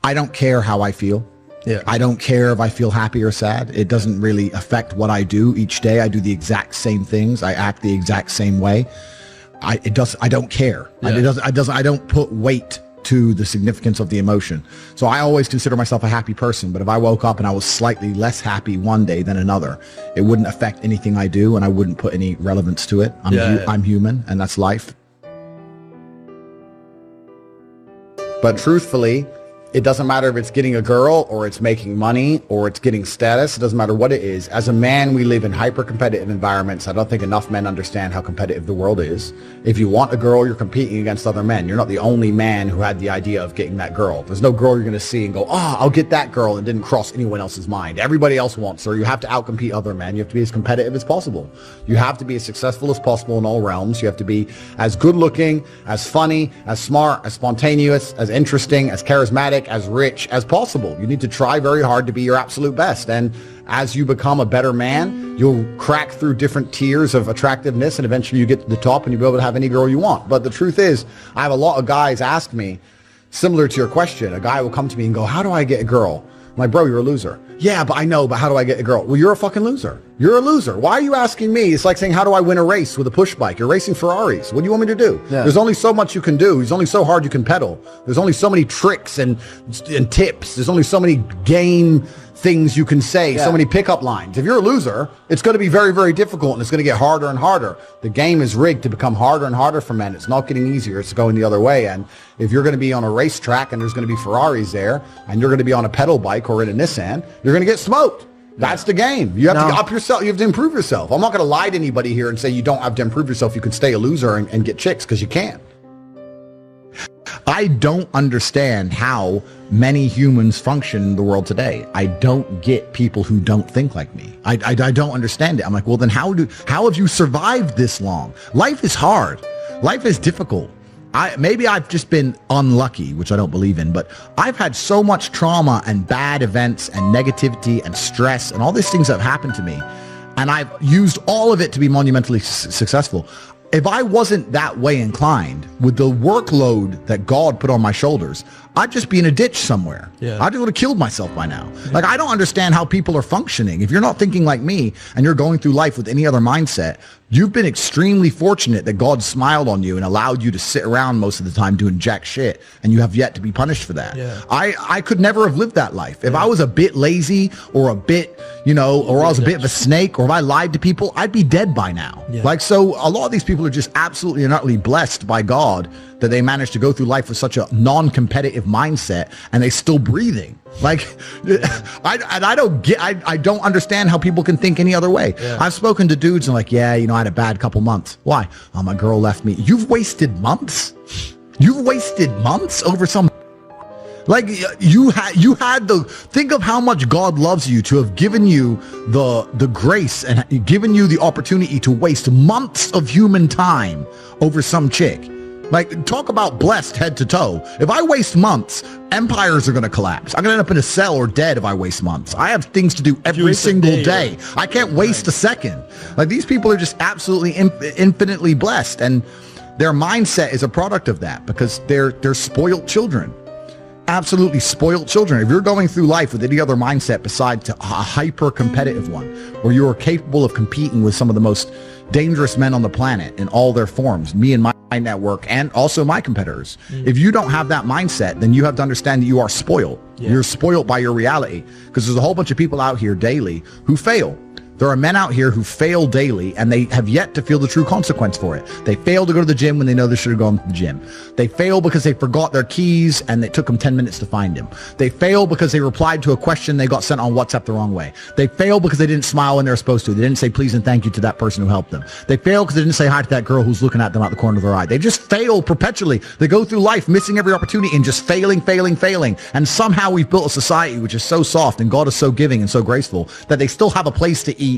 I don't care how I feel. Yeah. I don't care if I feel happy or sad. It doesn't really affect what I do each day. I do the exact same things. I act the exact same way. I don't care. Yeah. I don't put weight to the significance of the emotion. So I always consider myself a happy person, but if I woke up and I was slightly less happy one day than another, it wouldn't affect anything I do, and I wouldn't put any relevance to it. I'm human, and that's life. But truthfully, it doesn't matter if it's getting a girl or it's making money or it's getting status. It doesn't matter what it is. As a man, we live in hyper-competitive environments. I don't think enough men understand how competitive the world is. If you want a girl, you're competing against other men. You're not the only man who had the idea of getting that girl. There's no girl you're going to see and go, I'll get that girl, and didn't cross anyone else's mind. Everybody else wants her. You have to outcompete other men. You have to be as competitive as possible. You have to be as successful as possible in all realms. You have to be as good-looking, as funny, as smart, as spontaneous, as interesting, as charismatic, as rich as possible. You need to try very hard to be your absolute best. And as you become a better man, you'll crack through different tiers of attractiveness, and eventually you get to the top and you'll be able to have any girl you want. But the truth is, I have a lot of guys ask me, similar to your question, a guy will come to me and go, how do I get a girl? I'm like, bro, you're a loser. Yeah, but I know, but how do I get a girl? Well, you're a fucking loser. You're a loser. Why are you asking me? It's like saying, how do I win a race with a push bike? You're racing Ferraris. What do you want me to do? Yeah. There's only so much you can do. There's only so hard you can pedal. There's only so many tricks and tips. There's only so many game things you can say, so many pickup lines. If you're a loser, it's going to be very, very difficult, and it's going to get harder and harder. The game is rigged to become harder and harder for men. It's not getting easier. It's going the other way. And if you're going to be on a racetrack and there's going to be Ferraris there, and you're going to be on a pedal bike or in a Nissan, you're going to get smoked. That's the game. You have to up yourself. You have to improve yourself. I'm not going to lie to anybody here and say you don't have to improve yourself. You can stay a loser and get chicks, because you can't. I don't understand how many humans function in the world today. I don't get people who don't think like me. I don't understand it. I'm like, well, then how have you survived this long? Life is hard. Life is difficult. Maybe I've just been unlucky, which I don't believe in, but I've had so much trauma and bad events and negativity and stress and all these things that have happened to me, and I've used all of it to be monumentally successful. If I wasn't that way inclined, with the workload that God put on my shoulders, I'd just be in a ditch somewhere. Yeah. I would have killed myself by now. Yeah. Like, I don't understand how people are functioning. If you're not thinking like me and you're going through life with any other mindset, you've been extremely fortunate that God smiled on you and allowed you to sit around most of the time doing jack shit, and you have yet to be punished for that. Yeah. I could never have lived that life. If I was a bit lazy or a bit, or I was a bit of a snake, or if I lied to people, I'd be dead by now. Yeah. Like, so a lot of these people are just absolutely and utterly blessed by God that they managed to go through life with such a non-competitive mindset, and they're still breathing. Like, I don't understand how people can think any other way. Yeah. I've spoken to dudes and like, I had a bad couple months. Why? Oh, my girl left me. You've wasted months? You've wasted months over some... Like, you had think of how much God loves you to have given you the grace and given you the opportunity to waste months of human time over some chick. Like, talk about blessed head to toe. If I waste months, empires are going to collapse. I'm going to end up in a cell or dead if I waste months. I have things to do every single day. I can't waste a second. Like, these people are just absolutely infinitely blessed, and their mindset is a product of that, because they're spoiled children. Absolutely spoiled children. If you're going through life with any other mindset besides a hyper-competitive one, where you are capable of competing with some of the most dangerous men on the planet in all their forms, me and my network, and also my competitors. If you don't have that mindset, then you have to understand that you are spoiled. Yeah. You're spoiled by your reality, because there's a whole bunch of people out here daily who fail. There are men out here who fail daily, and they have yet to feel the true consequence for it. They fail to go to the gym when they know they should have gone to the gym. They fail because they forgot their keys and it took them 10 minutes to find them. They fail because they replied to a question they got sent on WhatsApp the wrong way. They fail because they didn't smile when they were supposed to. They didn't say please and thank you to that person who helped them. They fail because they didn't say hi to that girl who's looking at them out the corner of their eye. They just fail perpetually. They go through life missing every opportunity and just failing. And somehow we've built a society which is so soft, and God is so giving and so graceful, that they still have a place to eat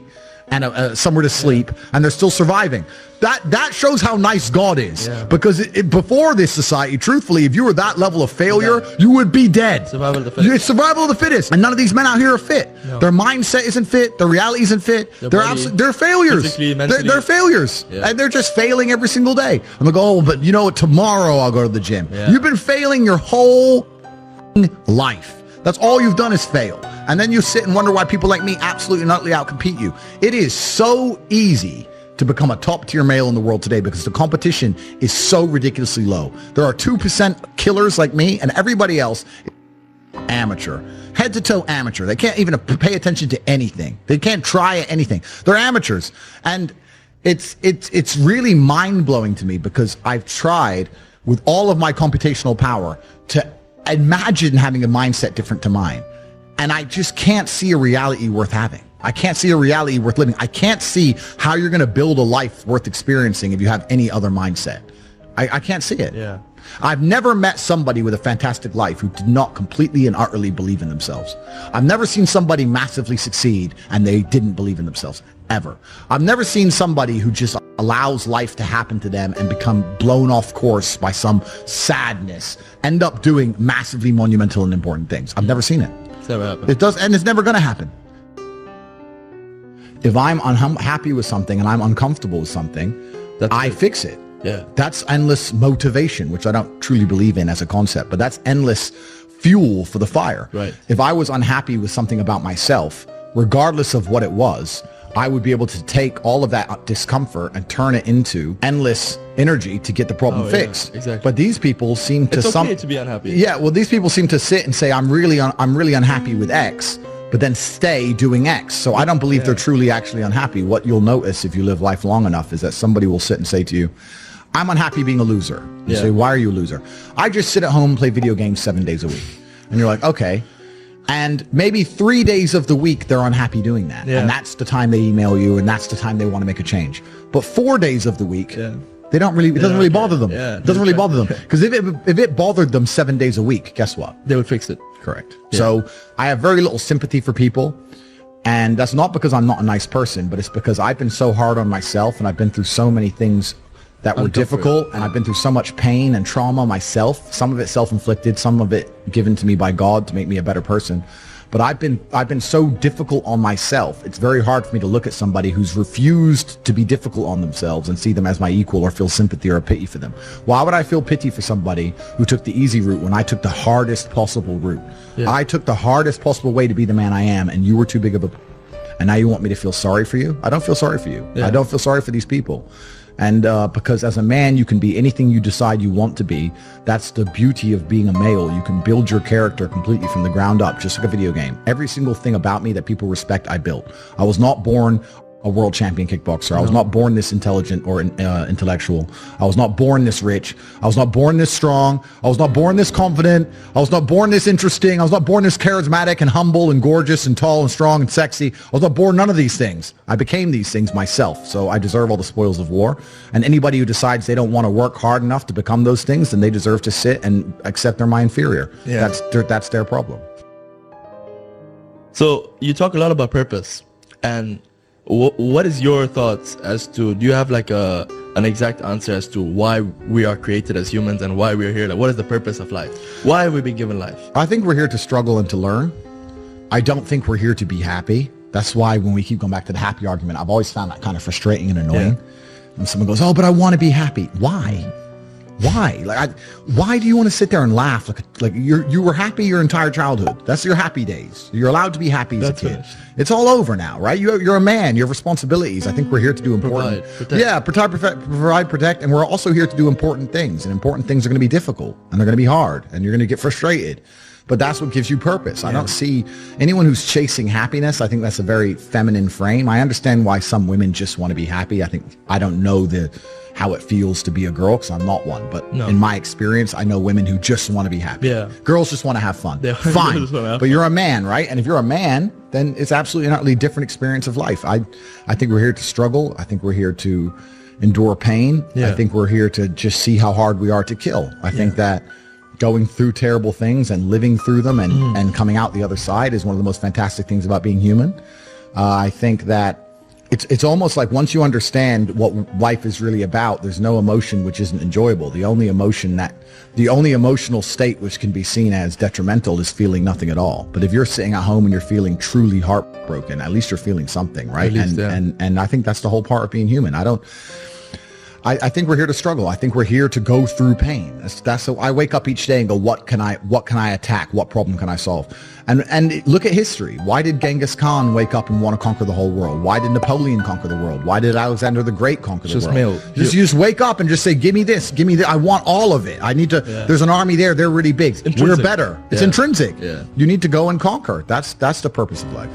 and somewhere to sleep, and they're still surviving. That shows how nice God is. Yeah. Because before this society, truthfully, if you were that level of failure, you would be dead. Survival of the fittest. It's survival of the fittest. And none of these men out here are fit. No. Their mindset isn't fit. Their reality isn't fit. They're failures. They're failures. Yeah. And they're just failing every single day. I'm like, oh, but tomorrow I'll go to the gym. Yeah. You've been failing your whole life. That's all you've done is fail. And then you sit and wonder why people like me absolutely and utterly outcompete you. It is so easy to become a top tier male in the world today because the competition is so ridiculously low. There are 2% killers like me, and everybody else is amateur. Head to toe amateur. They can't even pay attention to anything. They can't try anything. They're amateurs. And it's really mind-blowing to me because I've tried with all of my computational power to imagine having a mindset different to mine. And I just can't see a reality worth having. I can't see a reality worth living. I can't see how you're going to build a life worth experiencing if you have any other mindset. I can't see it. Yeah. I've never met somebody with a fantastic life who did not completely and utterly believe in themselves. I've never seen somebody massively succeed and they didn't believe in themselves, ever. I've never seen somebody who just allows life to happen to them and become blown off course by some sadness, end up doing massively monumental and important things. I've never seen it. It's never happened. It does, and it's never going to happen. If I'm unhappy with something and I'm uncomfortable with something, I fix it. Yeah. That's endless motivation, which I don't truly believe in as a concept, but that's endless fuel for the fire. Right. If I was unhappy with something about myself, regardless of what it was, I would be able to take all of that discomfort and turn it into endless energy to get the problem fixed. Yeah, exactly. But these people seem to It's okay to be unhappy. Yeah, well, these people seem to sit and say, I'm really unhappy with X, but then stay doing X. So I don't believe they're truly actually unhappy. What you'll notice if you live life long enough is that somebody will sit and say to you, I'm unhappy being a loser. You say, why are you a loser? I just sit at home and play video games 7 days a week. And you're like, okay. And maybe 3 days of the week, they're unhappy doing that. Yeah. And that's the time they email you, and that's the time they want to make a change. But 4 days of the week, they don't really, it doesn't really bother them. Yeah. It doesn't really bother them. Because if it bothered them 7 days a week, guess what? They would fix it. Correct. Yeah. So I have very little sympathy for people. And that's not because I'm not a nice person, but it's because I've been so hard on myself and I've been through so many things that were difficult, and I've been through so much pain and trauma myself, some of it self-inflicted, some of it given to me by God to make me a better person. But I've been so difficult on myself. It's very hard for me to look at somebody who's refused to be difficult on themselves and see them as my equal or feel sympathy or pity for them. Why would I feel pity for somebody who took the easy route when I took the hardest possible route? Yeah. I took the hardest possible way to be the man I am, and you were too big of a... And now you want me to feel sorry for you? I don't feel sorry for you. Yeah. I don't feel sorry for these people. And because as a man, you can be anything you decide you want to be. That's the beauty of being a male. You can build your character completely from the ground up, just like a video game. Every single thing about me that people respect, I built. I was not born a world champion kickboxer. I was not born this intelligent or intellectual. I was not born this rich. I was not born this strong. I was not born this confident. I was not born this interesting. I was not born this charismatic and humble and gorgeous and tall and strong and sexy. I was not born none of these things. I became these things myself. So I deserve all the spoils of war. And anybody who decides they don't want to work hard enough to become those things, then they deserve to sit and accept they're my inferior. Yeah. That's their problem. So you talk a lot about purpose, and what is your thoughts as to, do you have like an exact answer as to why we are created as humans and why we're here? Like, what is the purpose of life? Why have we been given life? I think we're here to struggle and to learn. I don't think we're here to be happy. That's why when we keep going back to the happy argument, I've always found that kind of frustrating and annoying. Yeah. And someone goes, oh, but I want to be happy. Why? Why? Why do you want to sit there and laugh? Like you were happy your entire childhood. That's your happy days. You're allowed to be happy as a kid. Finished. It's all over now, right? You're a man. You have responsibilities. I think we're here to do important. Provide, protect, and we're also here to do important things. And important things are going to be difficult, and they're going to be hard, and you're going to get frustrated. But that's what gives you purpose. I don't see anyone who's chasing happiness. I think that's a very feminine frame. I understand why some women just want to be happy. I don't know how it feels to be a girl, because I'm not one. But in my experience, I know women who just want to be happy. Yeah. Girls just want to have fun. Fine. But you're a man, right? And if you're a man, then it's absolutely an utterly different experience of life. I think we're here to struggle. I think we're here to endure pain. Yeah. I think we're here to just see how hard we are to kill. I think that going through terrible things and living through them and coming out the other side is one of the most fantastic things about being human. I think that it's almost like once you understand what life is really about, there's no emotion which isn't enjoyable. The only emotional state which can be seen as detrimental is feeling nothing at all. But if you're sitting at home and you're feeling truly heartbroken, at least you're feeling something, right? And I think that's the whole part of being human. I think we're here to struggle. I think we're here to go through pain. That's so I wake up each day and go, what can I attack? What problem can I solve? And look at history. Why did Genghis Khan wake up and want to conquer the whole world? Why did Napoleon conquer the world? Why did Alexander the Great conquer the world? Just wake up and just say, give me this, give me that. I want all of it. I need to, there's an army there. They're really big. We're better. It's intrinsic. Yeah. You need to go and conquer. That's the purpose of life.